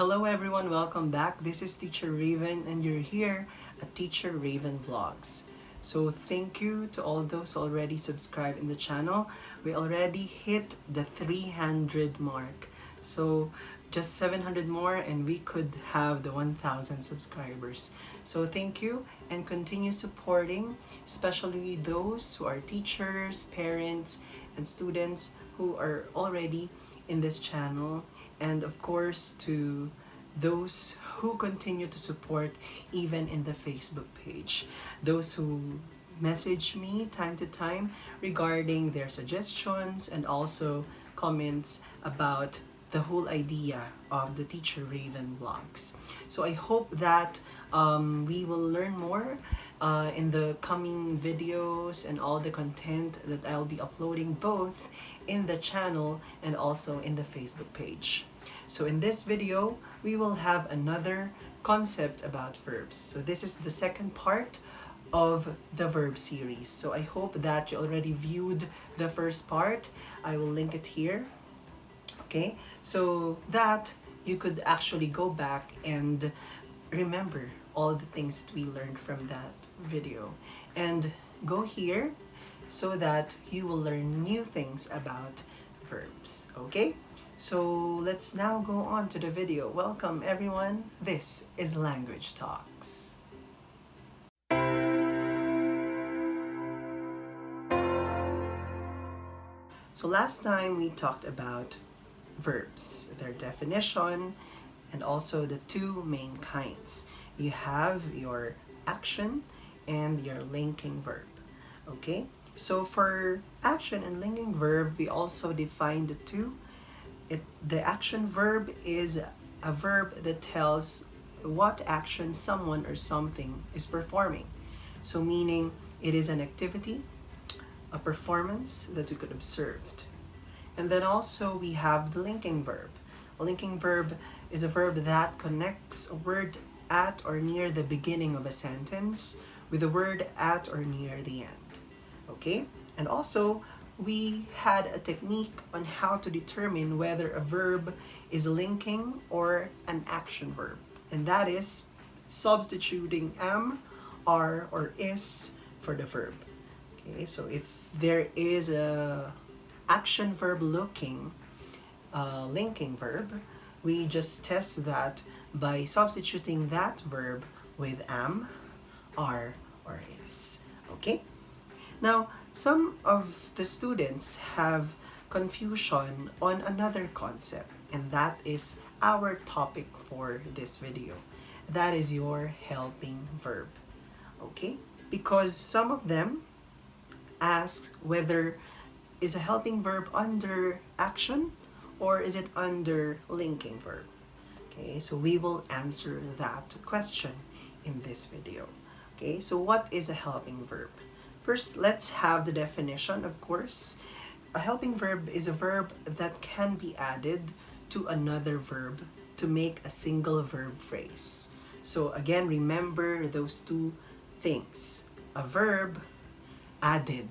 Hello everyone, welcome back. This is Teacher Rayven and you're here at Teacher Rayven Vlogs. So thank you to all those already subscribed in the channel. We already hit the 300 mark. So just 700 more and we could have the 1,000 subscribers. So thank you and continue supporting, especially those who are teachers, parents, and students who are already in this channel, and of course to those who continue to support even in the Facebook page, those who message me time to time regarding their suggestions and also comments about the whole idea of the Teacher Rayven vlogs. So I hope that we will learn more in the coming videos and all the content that I'll be uploading both in the channel and also in the Facebook page. So in this video, we will have another concept about verbs. So this is the second part of the verb series. So I hope that you already viewed the first part. I will link it here. Okay, so that you could actually go back and remember all the things that we learned from that video, and go here so that you will learn new things about verbs. Okay, so let's now go on to the video. Welcome everyone, this is Language Talks. So last time we talked about verbs, their definition, and also the two main kinds. You have your action and your linking verb. Okay, so for action and linking verb, we also define the two. The action verb is a verb that tells what action someone or something is performing. So meaning it is an activity, a performance that we could observe. And then also we have the linking verb. A linking verb is a verb that connects a word at or near the beginning of a sentence with a word at or near the end. Okay? And also, we had a technique on how to determine whether a verb is linking or an action verb. And that is substituting am, are, or is for the verb. Okay, so if there is a action verb looking linking verb, we just test that by substituting that verb with am, are, or is. Okay? Now, some of the students have confusion on another concept, and that is our topic for this video. That is your helping verb. Okay? Because some of them ask whether is a helping verb under action or is it under linking verb? Okay, so we will answer that question in this video. Okay, so what is a helping verb? First, let's have the definition, of course. A helping verb is a verb that can be added to another verb to make a single verb phrase. So again, remember those two things. A verb added,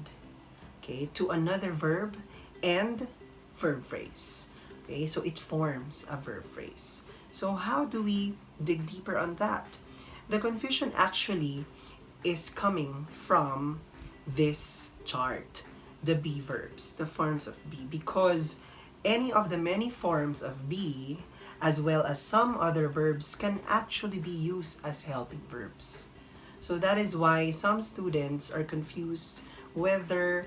okay, to another verb and verb phrase. Okay, so it forms a verb phrase. So how do we dig deeper on that? The confusion actually is coming from this chart, the be verbs, the forms of be, because any of the many forms of be, as well as some other verbs, can actually be used as helping verbs. So that is why some students are confused whether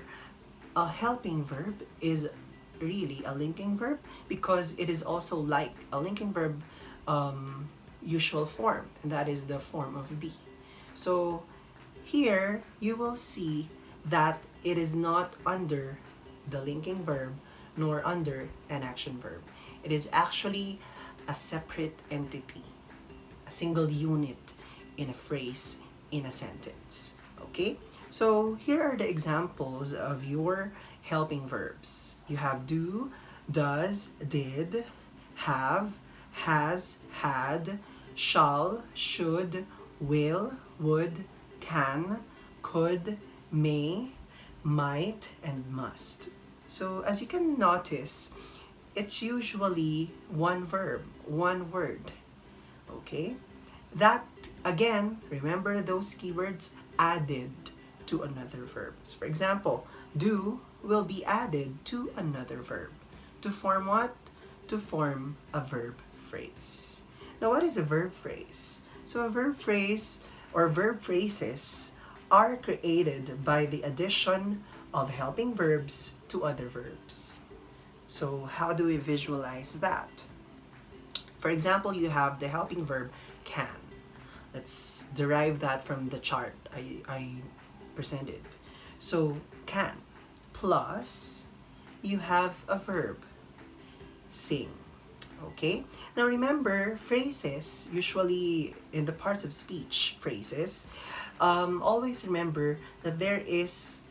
a helping verb is really a linking verb, because it is also like a linking verb usual form, and that is the form of be. So here you will see that it is not under the linking verb nor under an action verb. It is actually a separate entity, a single unit in a phrase, in a sentence. Okay, so here are the examples of your helping verbs. You have do, does, did, have, has, had, shall, should, will, would, can, could, may, might, and must. So as you can notice, it's usually one verb, one word. Okay? That, again, remember those keywords, added to another verb. So for example, do will be added to another verb. To form what? To form a verb phrase. Now, what is a verb phrase? So a verb phrase or verb phrases are created by the addition of helping verbs to other verbs. So how do we visualize that? For example, you have the helping verb can. Let's derive that from the chart I presented. So can plus you have a verb, sing. Okay? Now remember, phrases, usually in the parts of speech, phrases, always remember that there is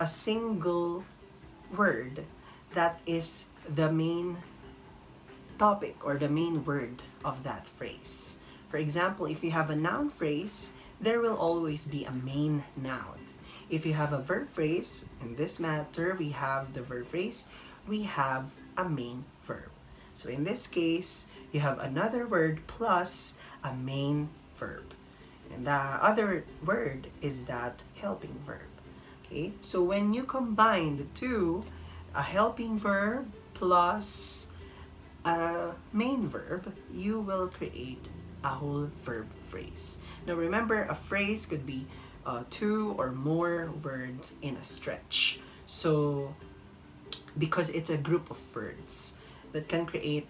a single word that is the main topic or the main word of that phrase. For example, if you have a noun phrase, there will always be a main noun. If you have a verb phrase, in this matter, we have the verb phrase, we have a main verb. So in this case, you have another word plus a main verb. And the other word is that helping verb. Okay, so when you combine the two, a helping verb plus a main verb, you will create a whole verb phrase. Now remember, a phrase could be two or more words in a stretch. So because it's a group of words that can create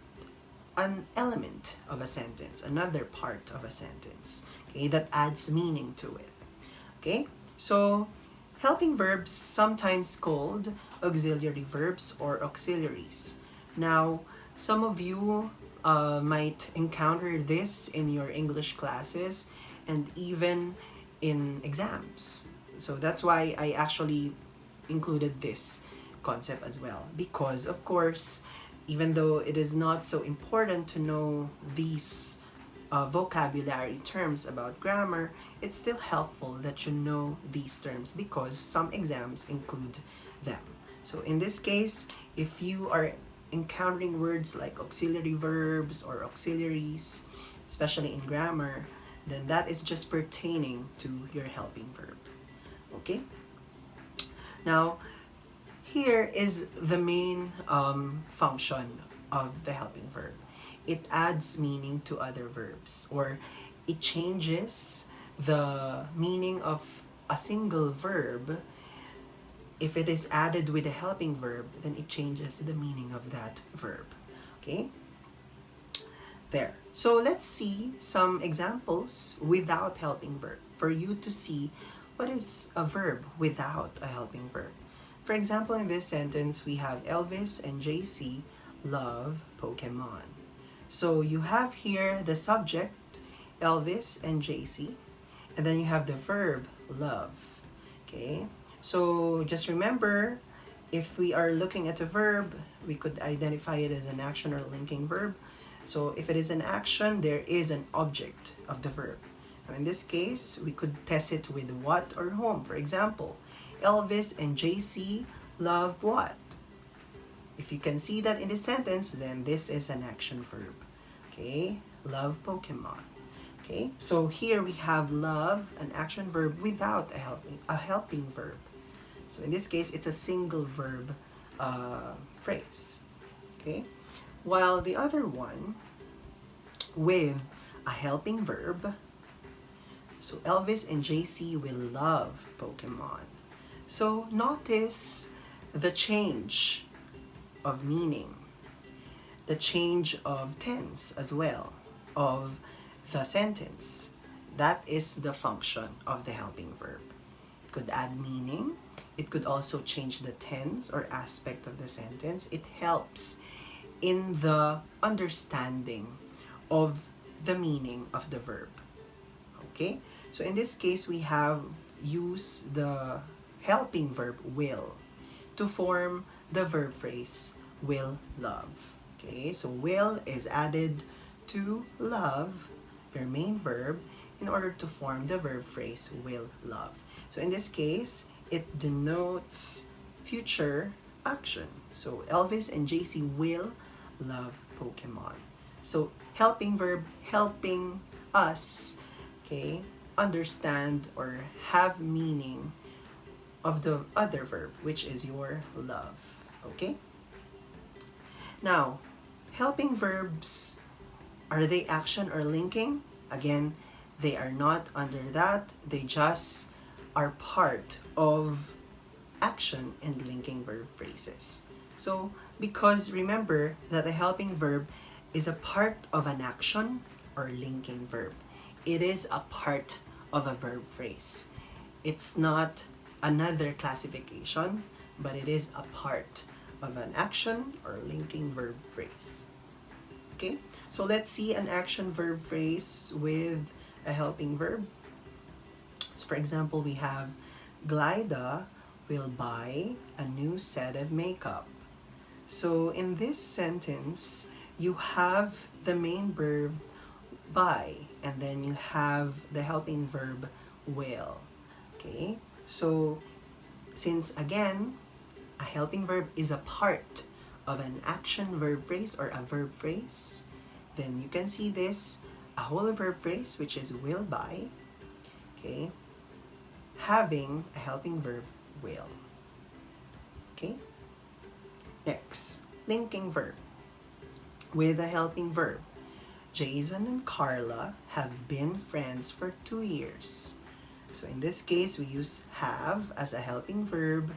an element of a sentence, another part of a sentence, okay, that adds meaning to it. Okay, so helping verbs, sometimes called auxiliary verbs or auxiliaries. Now, some of you might encounter this in your English classes and even in exams. So that's why I actually included this concept as well. Because, of course, even though it is not so important to know these vocabulary terms about grammar, it's still helpful that you know these terms because some exams include them. So in this case, if you are encountering words like auxiliary verbs or auxiliaries, especially in grammar, then that is just pertaining to your helping verb. Okay? Now, here is the main function of the helping verb. It adds meaning to other verbs, or it changes the meaning of a single verb. If it is added with a helping verb, then it changes the meaning of that verb. Okay? There. So let's see some examples without helping verb for you to see what is a verb without a helping verb. For example, in this sentence, we have Elvis and JC love Pokemon. So you have here the subject, Elvis and JC, and then you have the verb, love. Okay? So just remember, if we are looking at a verb, we could identify it as an action or linking verb. So if it is an action, there is an object of the verb. Now in this case, we could test it with what or whom. For example, Elvis and JC love what? If you can see that in the sentence, then this is an action verb. Okay, love Pokemon. Okay, so here we have love, an action verb without a helping verb. So in this case, it's a single verb phrase. Okay, while the other one with a helping verb, so Elvis and JC will love Pokemon. So notice the change of meaning, the change of tense as well of the sentence. That is the function of the helping verb. It could add meaning. It could also change the tense or aspect of the sentence. It helps in the understanding of the meaning of the verb. Okay? So in this case, we have used the helping verb will to form the verb phrase will love. Okay, so will is added to love, your main verb, in order to form the verb phrase will love. So in this case, it denotes future action. So Elvis and JC will love Pokemon. So helping verb, helping us, okay, understand or have meaning of the other verb, which is your love. Okay? Now, helping verbs, are they action or linking? Again, they are not under that. They just are part of action and linking verb phrases. So, because remember that a helping verb is a part of an action or linking verb. It is a part of a verb phrase. It's not another classification, but it is a part of an action or linking verb phrase. Okay, so let's see an action verb phrase with a helping verb. So for example, we have Glida will buy a new set of makeup. So in this sentence, you have the main verb buy, and then you have the helping verb will. Okay, so since again, a helping verb is a part of an action verb phrase or a verb phrase, then you can see this a whole verb phrase, which is will buy, okay, having a helping verb will. Okay, next, linking verb with a helping verb. Jason and Carla have been friends for 2 years. So in this case, we use have as a helping verb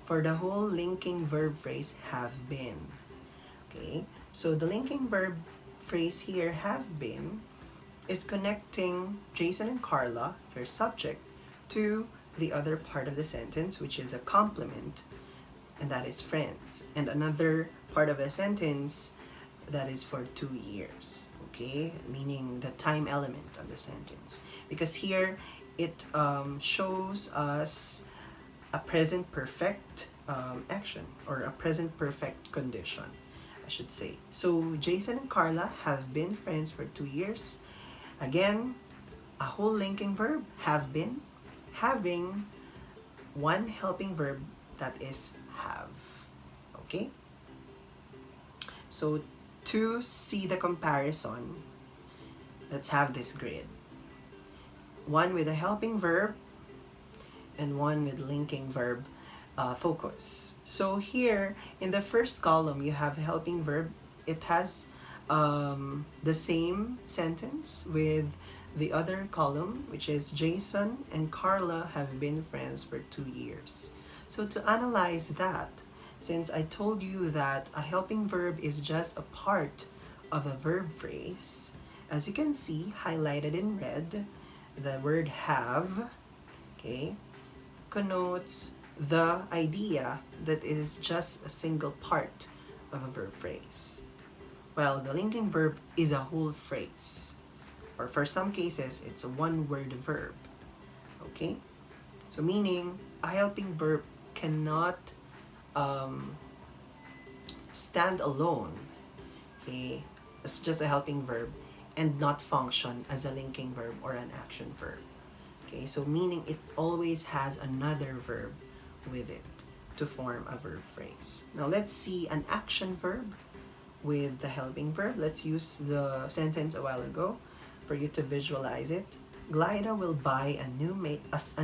for the whole linking verb phrase have been. Okay, so the linking verb phrase here, have been, is connecting Jason and Carla, their subject, to the other part of the sentence, which is a complement, and that is friends. And another part of the sentence that is for 2 years, okay, meaning the time element of the sentence. Because here, it shows us a present perfect action, or a present perfect condition, I should say. So Jason and Carla have been friends for 2 years. Again, a whole linking verb, have been, having one helping verb, that is have. Okay? So to see the comparison, let's have this grid. One with a helping verb and one with linking verb focus. So here in the first column, you have helping verb. It has the same sentence with the other column, which is Jason and Carla have been friends for 2 years. So to analyze that, since I told you that a helping verb is just a part of a verb phrase, as you can see highlighted in red, the word have, okay, connotes the idea that it is just a single part of a verb phrase, while the linking verb is a whole phrase, or for some cases it's a one-word verb. Okay, so meaning a helping verb cannot stand alone, okay, it's just a helping verb and not function as a linking verb or an action verb. Okay, so meaning it always has another verb with it to form a verb phrase. Now let's see an action verb with the helping verb. Let's use the sentence a while ago for you to visualize it. Glida will buy a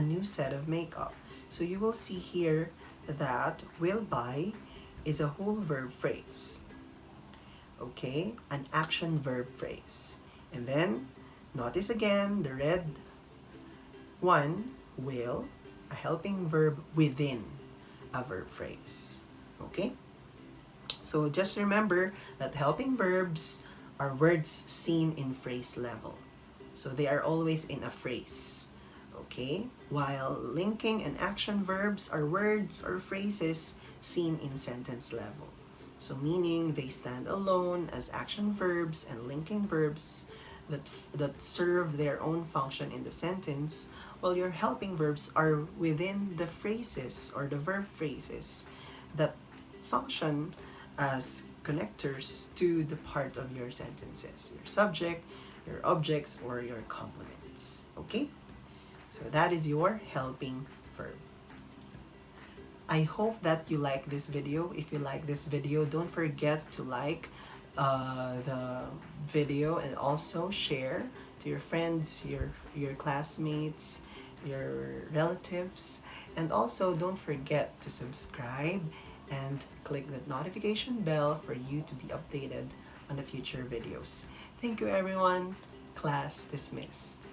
new set of makeup. So you will see here that will buy is a whole verb phrase. Okay, an action verb phrase. And then notice again the red one, will, a helping verb within a verb phrase. Okay, so just remember that helping verbs are words seen in phrase level, so they are always in a phrase. Okay, while linking and action verbs are words or phrases seen in sentence level, so meaning they stand alone as action verbs and linking verbs that serve their own function in the sentence, while your helping verbs are within the phrases or the verb phrases that function as connectors to the part of your sentences, your subject, your objects, or your complements. Okay, so that is your helping verb. I hope that you like this video. If you like this video, don't forget to like the video, and also share to your friends, your classmates, your relatives, and also don't forget to subscribe and click the notification bell for you to be updated on the future videos. Thank you everyone. Class dismissed.